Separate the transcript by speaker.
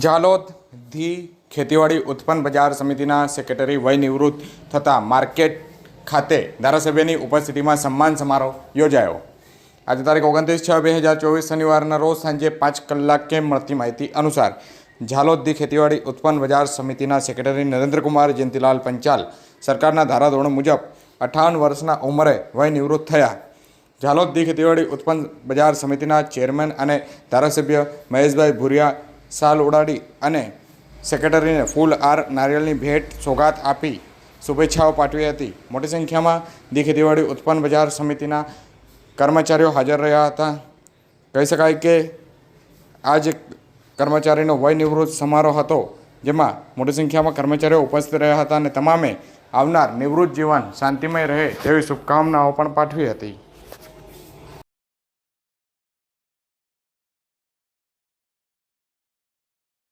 Speaker 1: Jhalod the ખેતીવાડી ઉત્પન્ન બજાર સમિતિના સેક્રેટરી વય નિવૃત્ત થતાં માર્કેટ ખાતે ધારાસભ્યની ઉપસ્થિતિમાં સન્માન સમારોહ યોજાયો। આજે તારીખ 29/6/2024 શનિવારના રોજ સાંજે 5 કલાકે મળતી માહિતી અનુસાર ઝાલોદ ધી ખેતીવાડી ઉત્પન્ન બજાર સમિતિના સેક્રેટરી નરેન્દ્રકુમાર જયંતિલાલ પંચાલ સરકારના ધારાધોરણ મુજબ 58 વર્ષના ઉંમરે વય નિવૃત્ત થયા। ઝાલોદ ધી ખેતીવાડી ઉત્પન્ન બજાર સમિતિના ચેરમેન અને ધારાસભ્ય મહેશભાઈ ભુરિયા સાલ ઉડાડી અને સેક્રેટરીને ફૂલ આર નારિયેળની ભેટ સોગાત આપી શુભેચ્છાઓ પાઠવી હતી। મોટી સંખ્યામાં ધી ખેતીવાડી ઉત્પન્ન બજાર સમિતિના કર્મચારીઓ હાજર રહ્યા હતા। કહી શકાય કે આ જે કર્મચારીનો વય નિવૃત્ત સમારોહ હતો જેમાં મોટી સંખ્યામાં કર્મચારીઓ ઉપસ્થિત રહ્યા હતા અને તમામે આવનાર નિવૃત્ત જીવન શાંતિમય રહે તેવી શુભકામનાઓ પણ પાઠવી હતી।